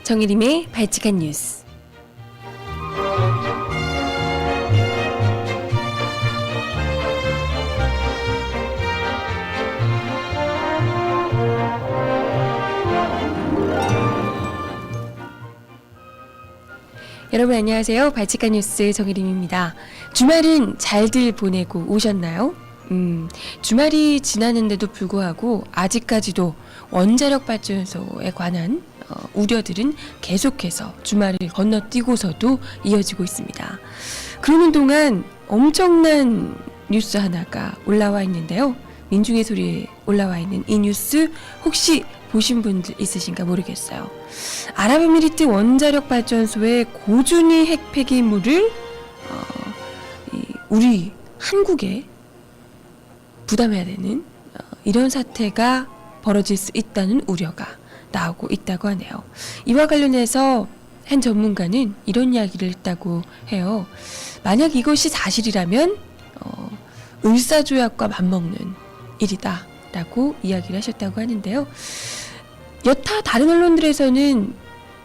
정혜림의 발칙한 뉴스. 여러분 안녕하세요. 발칙한 뉴스 정혜림입니다. 주말은 잘들 보내고 오셨나요? 주말이 지났는데도 불구하고 아직까지도 원자력 발전소에 관한 우려들은 계속해서 주말을 건너뛰고서도 이어지고 있습니다. 그러는 동안 엄청난 뉴스 하나가 올라와 있는데요. 민중의 소리에 올라와 있는 이 뉴스 혹시 보신 분들 있으신가 모르겠어요. 아랍에미리트 원자력 발전소의 고준위 핵 폐기물을 우리 한국에 부담해야 되는 이런 사태가 벌어질 수 있다는 우려가 나오고 있다고 하네요. 이와 관련해서 한 전문가는 이런 이야기를 했다고 해요. 만약 이것이 사실이라면 을사조약과 맞먹는 일이다 라고 이야기를 하셨다고 하는데요. 여타 다른 언론들에서는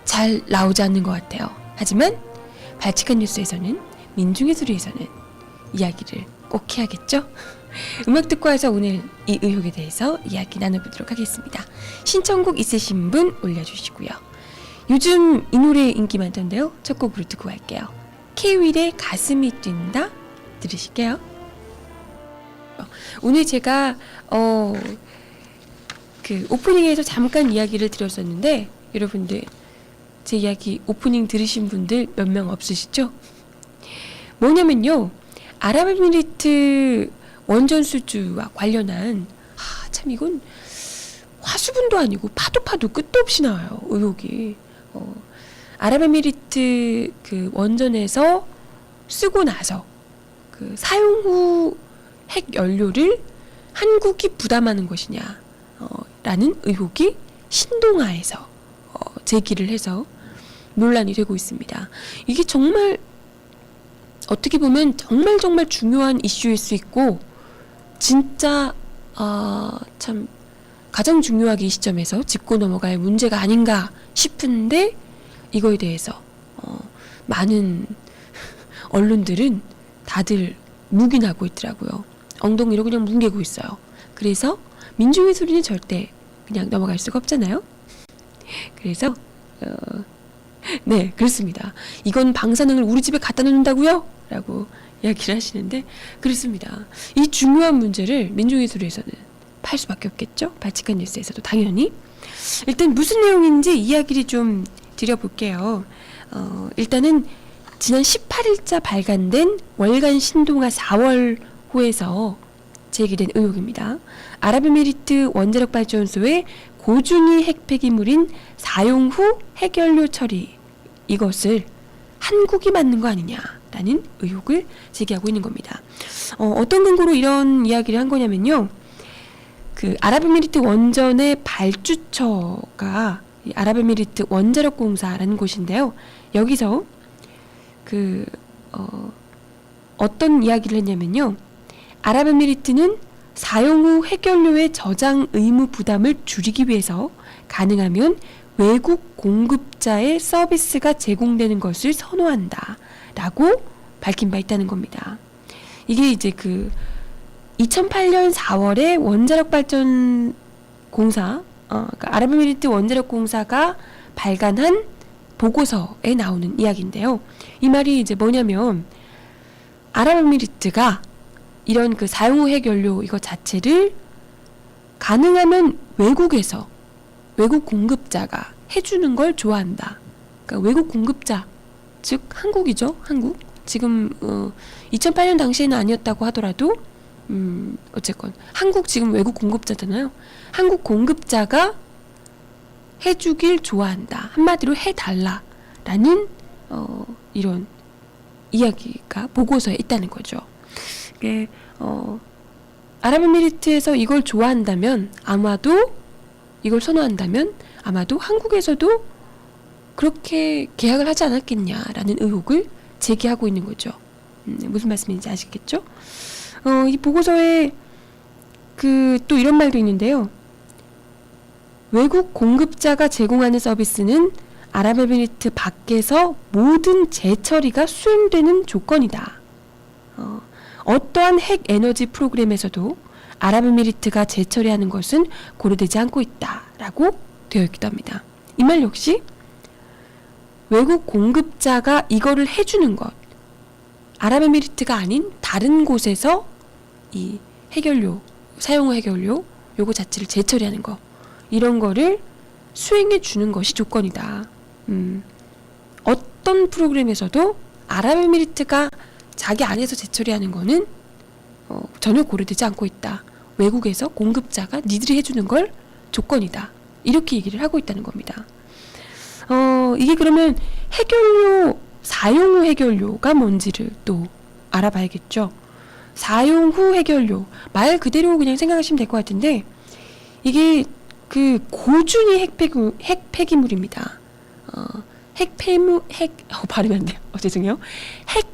잘 나오지 않는 것 같아요. 하지만 발칙한 뉴스에서는, 민중의 소리에서는 이야기를 꼭 해야겠죠? 음악 듣고 와서 오늘 이 의혹에 대해서 이야기 나눠보도록 하겠습니다. 신청곡 있으신 분 올려주시고요. 요즘 이 노래 인기 많던데요. 첫 곡으로 듣고 갈게요. K-윌의 가슴이 뛴다 들으실게요. 오늘 제가 그 오프닝에서 잠깐 이야기를 드렸었는데 여러분들 제 이야기 오프닝 들으신 분들 몇 명 없으시죠? 뭐냐면요, 아랍에미리트 원전 수주와 관련한 참 이건 화수분도 아니고 파도 끝도 없이 나와요. 의혹이. 아랍에미리트 그 원전에서 쓰고 나서 그 사용 후 핵 연료를 한국이 부담하는 것이냐 라는 의혹이 신동아에서 제기를 해서 논란이 되고 있습니다. 이게 정말 어떻게 보면 정말 중요한 이슈일 수 있고 진짜 참 가장 중요하게 이 시점에서 짚고 넘어갈 문제가 아닌가 싶은데 이거에 대해서 많은 언론들은 다들 묵인하고 있더라고요. 엉덩이로 그냥 뭉개고 있어요. 그래서 민중의 소리는 절대 그냥 넘어갈 수가 없잖아요. 그래서 네, 그렇습니다. 이건 방사능을 우리 집에 갖다 놓는다고요? 라고 이야기를 하시는데 그렇습니다. 이 중요한 문제를 민중의 소리에서는 팔 수밖에 없겠죠? 발칙한 뉴스에서도 당연히. 일단 무슨 내용인지 이야기를 좀 드려볼게요. 일단은 지난 18일자 발간된 월간 신동아 4월호에서 제기된 의혹입니다. 아랍에미리트 원자력 발전소의 고준위 핵 폐기물인 사용 후 핵연료 처리, 이것을 한국이 맞는 거 아니냐라는 의혹을 제기하고 있는 겁니다. 어떤 근거로 이런 이야기를 한 거냐면요, 그 아랍에미리트 원전의 발주처가 아랍에미리트 원자력 공사라는 곳인데요. 여기서 어떤 이야기를 했냐면요, 아랍에미리트는 사용 후 핵연료의 저장 의무 부담을 줄이기 위해서 가능하면 외국 공급자의 서비스가 제공되는 것을 선호한다 라고 밝힌 바 있다는 겁니다. 이게 이제 그 2008년 4월에 원자력 발전 공사, 그러니까 아랍에미리트 원자력 공사가 발간한 보고서에 나오는 이야기인데요. 이 말이 이제 뭐냐면 아랍에미리트가 이런 그 사용 후 핵연료 이거 자체를 가능하면 외국에서 외국 공급자가 해주는 걸 좋아한다. 그러니까 외국 공급자, 즉 한국이죠. 한국. 지금 2008년 당시에는 아니었다고 하더라도 어쨌건 한국 지금 외국 공급자잖아요. 한국 공급자가 해주길 좋아한다. 한마디로 해달라라는 이런 이야기가 보고서에 있다는 거죠. 이게 아랍에미리트에서 이걸 좋아한다면, 아마도 이걸 선호한다면 아마도 한국에서도 그렇게 계약을 하지 않았겠냐라는 의혹을 제기하고 있는 거죠. 무슨 말씀인지 아시겠죠? 이 보고서에 또 이런 말도 있는데요. 외국 공급자가 제공하는 서비스는 아랍에미리트 밖에서 모든 재처리가 수행되는 조건이다. 어떠한 핵 에너지 프로그램에서도 아랍에미리트가 재처리하는 것은 고려되지 않고 있다라고 되어 있기도 합니다. 이 말 역시 외국 공급자가 이거를 해주는 것, 아랍에미리트가 아닌 다른 곳에서 이 해결료, 사용후 해결료 요거 자체를 재처리하는 거, 이런 거를 수행해 주는 것이 조건이다. 어떤 프로그램에서도 아랍에미리트가 자기 안에서 재처리하는 거는 전혀 고려되지 않고 있다. 외국에서 공급자가 니들이 해주는 걸 조건이다. 이렇게 얘기를 하고 있다는 겁니다. 이게 그러면 해결료, 사용 후 해결료가 뭔지를 또 알아봐야겠죠. 사용 후 해결료, 말 그대로 그냥 생각하시면 될 것 같은데, 이게 그 고준위 핵 폐기물입니다. 발음이 안 돼요. 죄송해요. 핵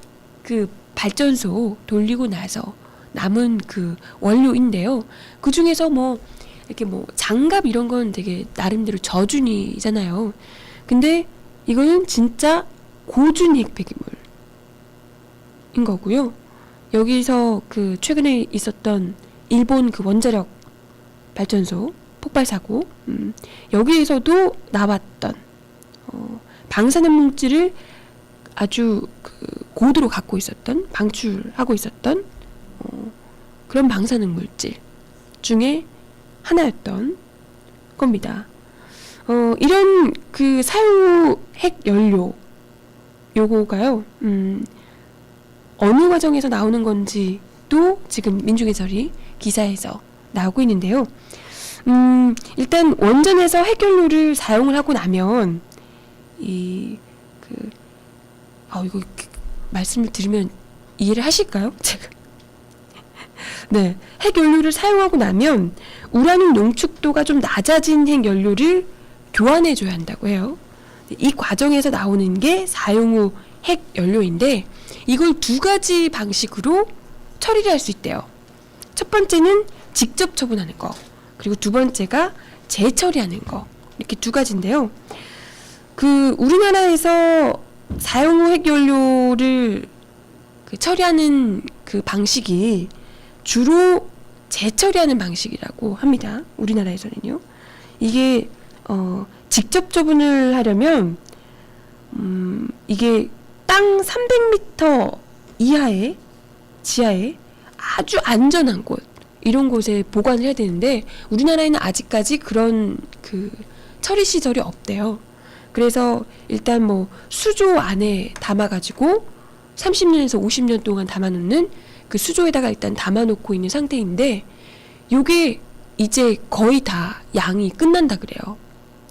그 발전소 돌리고 나서 남은 그 원료인데요. 그 중에서 뭐 이렇게 뭐 장갑 이런 건 되게 나름대로 저준위잖아요. 근데 이거는 진짜 고준위 핵 폐기물인 거고요. 여기서 그 최근에 있었던 일본 그 원자력 발전소 폭발 사고, 여기에서도 나왔던 방사능 물질을 아주 그 고도로 갖고 있었던, 방출하고 있었던 그런 방사능 물질 중에 하나였던 겁니다. 이런 그 사용 후 핵 연료 요거가요, 어느 과정에서 나오는 건지도 지금 민중해설이 기사에서 나오고 있는데요. 일단 원전에서 핵연료를 사용을 하고 나면 이거 말씀을 드리면 이해를 하실까요? 제가 네, 핵연료를 사용하고 나면 우라늄 농축도가 좀 낮아진 핵연료를 교환해줘야 한다고 해요. 이 과정에서 나오는 게 사용 후 핵연료인데, 이걸 두 가지 방식으로 처리를 할 수 있대요. 첫 번째는 직접 처분하는 거, 그리고 두 번째가 재처리하는 거, 이렇게 두 가지인데요. 그 우리나라에서 사용 후 핵연료를 그 처리하는 그 방식이 주로 재처리하는 방식이라고 합니다. 우리나라에서는요. 이게 직접 처분을 하려면 이게 땅 300m 이하의 지하에 아주 안전한 곳, 이런 곳에 보관을 해야 되는데, 우리나라에는 아직까지 그런 그 처리 시설이 없대요. 그래서 일단 뭐 수조 안에 담아가지고 30년에서 50년 동안 담아놓는 그 수조에다가 일단 담아놓고 있는 상태인데, 요게 이제 거의 다 양이 끝난다 그래요.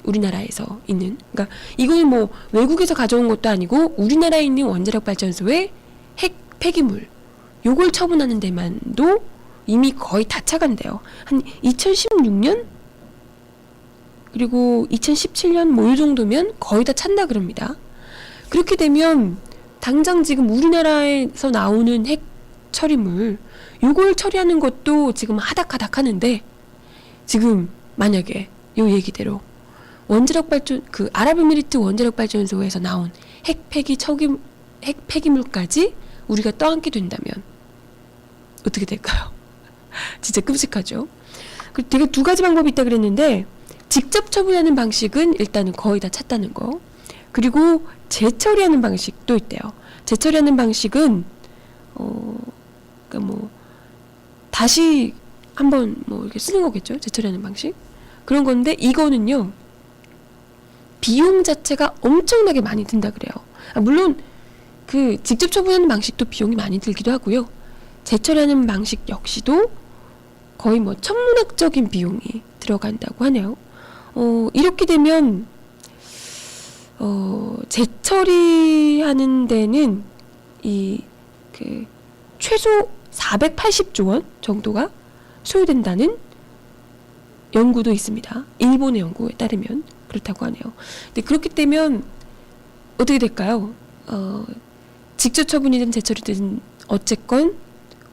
우리나라에서 있는. 그러니까 이거는 뭐 외국에서 가져온 것도 아니고 우리나라에 있는 원자력 발전소의 핵 폐기물, 요걸 처분하는 데만도 이미 거의 다 차간대요. 한 2016년? 그리고 2017년 뭐 이 정도면 거의 다 찬다 그럽니다. 그렇게 되면 당장 지금 우리나라에서 나오는 핵 처리물, 요걸 처리하는 것도 지금 하닥하닥 하는데, 지금 만약에 요 얘기대로 원자력 발전, 그 아랍에미리트 원자력 발전소에서 나온 핵 폐기물까지 우리가 떠안게 된다면 어떻게 될까요? 진짜 끔찍하죠. 되게 두 가지 방법이 있다 그랬는데, 직접 처분하는 방식은 일단은 거의 다 찼다는 거, 그리고 재처리하는 방식도 있대요. 재처리하는 방식은 그러니까 뭐 다시 한번 뭐 이렇게 쓰는 거겠죠. 재처리하는 방식, 그런 건데, 이거는요 비용 자체가 엄청나게 많이 든다 그래요. 물론 그 직접 처분하는 방식도 비용이 많이 들기도 하고요. 재처리하는 방식 역시도 거의 뭐 천문학적인 비용이 들어간다고 하네요. 이렇게 되면 재처리하는 데는 그 최소 480조 원 정도가 소요된다는 연구도 있습니다. 일본의 연구에 따르면 그렇다고 하네요. 근데 그렇게 되면 어떻게 될까요? 직접 처분이든 재처리든 어쨌건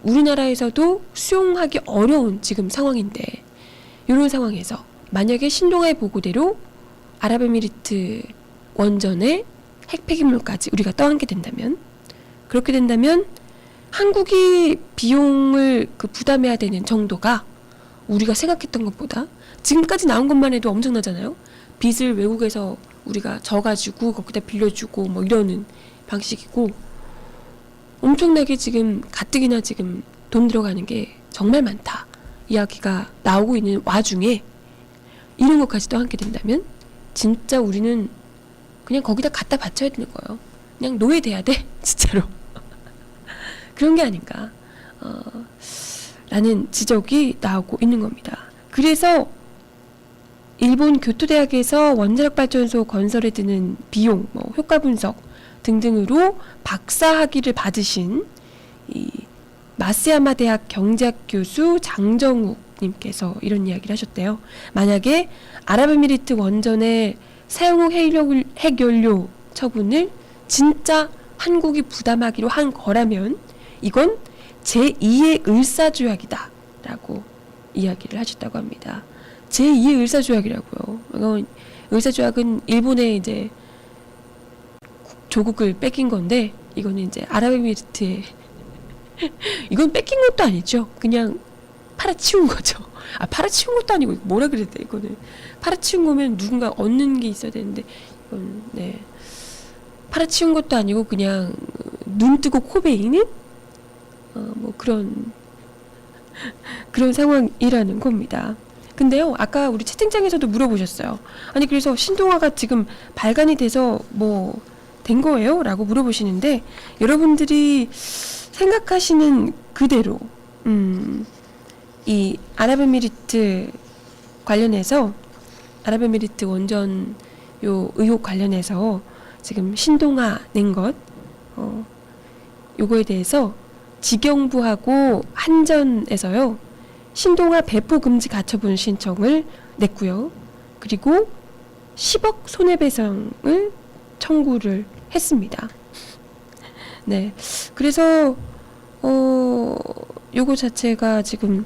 우리나라에서도 수용하기 어려운 지금 상황인데, 이런 상황에서 만약에 신동아의 보고대로 아랍에미리트 원전의 핵 폐기물까지 우리가 떠안게 된다면, 그렇게 된다면 한국이 비용을 부담해야 되는 정도가 우리가 생각했던 것보다 지금까지 나온 것만 해도 엄청나잖아요. 빚을 외국에서 우리가 져가지고 거기다 빌려주고 뭐 이러는 방식이고, 엄청나게 지금 가뜩이나 지금 돈 들어가는 게 정말 많다 이야기가 나오고 있는 와중에 이런 것까지도 함께 된다면 진짜 우리는 그냥 거기다 갖다 바쳐야 되는 거예요. 그냥 노예돼야 돼 진짜로. 그런 게 아닌가 라는 지적이 나오고 있는 겁니다. 그래서 일본 교토대학에서 원자력 발전소 건설에 드는 비용, 효과 분석 등등으로 박사학위를 받으신 이 마스야마 대학 경제학 교수 장정욱 님께서 이런 이야기를 하셨대요. 만약에 아랍에미리트 원전의 사용후 핵연료 처분을 진짜 한국이 부담하기로 한 거라면 이건 제2의 을사조약이다 라고 이야기를 하셨다고 합니다. 제2의 을사조약이라고요. 이건 을사조약은 일본의 이제 조국을 뺏긴 건데, 이거는 이제 아랍에미리트의 이건 뺏긴 것도 아니죠. 그냥 팔아치운 거죠. 팔아치운 것도 아니고 뭐라 그래야 돼. 이거는 팔아치운 거면 누군가 얻는 게 있어야 되는데, 이건 팔아치운 것도 아니고 그냥 눈 뜨고 코 베이는 뭐 그런 상황이라는 겁니다. 근데요, 아까 우리 채팅창에서도 물어보셨어요. 아니 그래서 신동아가 지금 발간이 돼서 뭐 된 거예요? 라고 물어보시는데, 여러분들이 생각하시는 그대로 이 아랍에미리트 관련해서, 아랍에미리트 원전 요 의혹 관련해서 지금 신동아 낸 것 요거에 대해서 지경부하고 한전에서요 신동아 배포 금지 가처분 신청을 냈고요. 그리고 10억 손해배상을 청구를 했습니다. 네, 그래서 요거 자체가 지금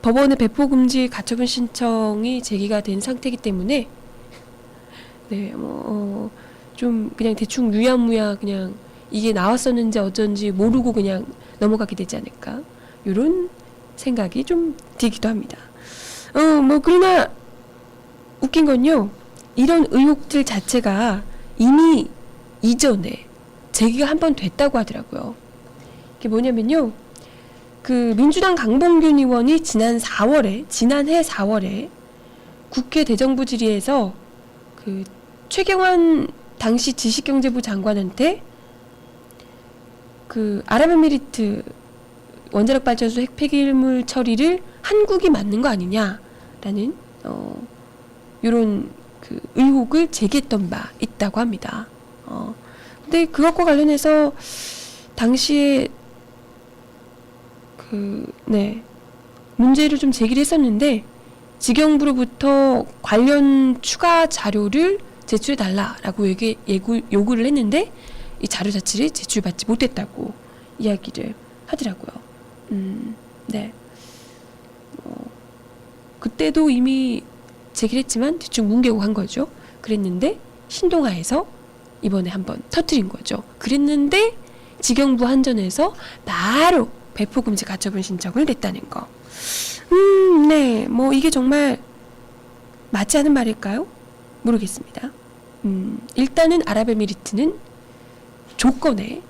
법원의 배포 금지 가처분 신청이 제기가 된 상태이기 때문에 좀 그냥 대충 유야무야 그냥 이게 나왔었는지 어쩐지 모르고 그냥 넘어가게 되지 않을까, 이런 생각이 좀 들기도 합니다. 그러나 웃긴 건요, 이런 의혹들 자체가 이미 이전에 제기가 한 번 됐다고 하더라고요. 이게 뭐냐면요, 그 민주당 강봉균 의원이 지난해 4월에 국회 대정부 질의에서 그 최경환 당시 지식경제부 장관한테 그 아랍에미리트 원자력 발전소 핵 폐기물 처리를 한국이 맞는 거 아니냐라는 이런 그 의혹을 제기했던 바 있다고 합니다. 근데 그것과 관련해서 당시에 문제를 좀 제기를 했었는데, 지경부로부터 관련 추가 자료를 제출해달라라고 요구를 했는데 이 자료 자체를 제출받지 못했다고 이야기를 하더라고요. 그때도 이미 제기를 했지만 대충 뭉개고 한 거죠. 그랬는데 신동아에서 이번에 한번 터뜨린 거죠. 그랬는데 지경부 한전에서 바로 배포금지 가처분 신청을 냈다는 거. 이게 정말 맞지 않은 말일까요? 모르겠습니다. 일단은 아랍에미리트는 조건에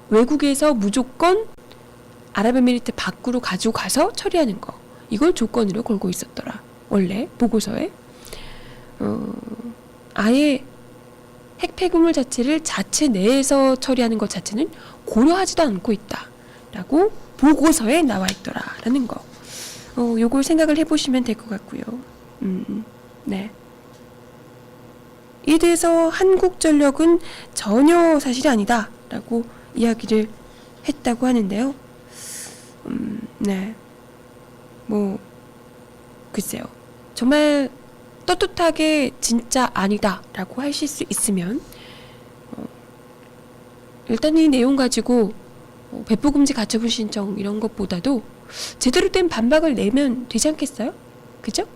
외국에서 무조건 아랍에미리트 밖으로 가지고 가서 처리하는 거, 이걸 조건으로 걸고 있었더라. 원래 보고서에 아예 핵 폐기물 자체를 자체 내에서 처리하는 것 자체는 고려하지도 않고 있다라고 보고서에 나와 있더라라는 거. 요걸 생각을 해보시면 될 것 같고요. 이에 대해서 한국전력은 전혀 사실이 아니다라고 이야기를 했다고 하는데요. 글쎄요. 정말 떳떳하게 진짜 아니다라고 하실 수 있으면 일단 이 내용 가지고 배포금지 가처분 신청 이런 것보다도 제대로 된 반박을 내면 되지 않겠어요? 그죠?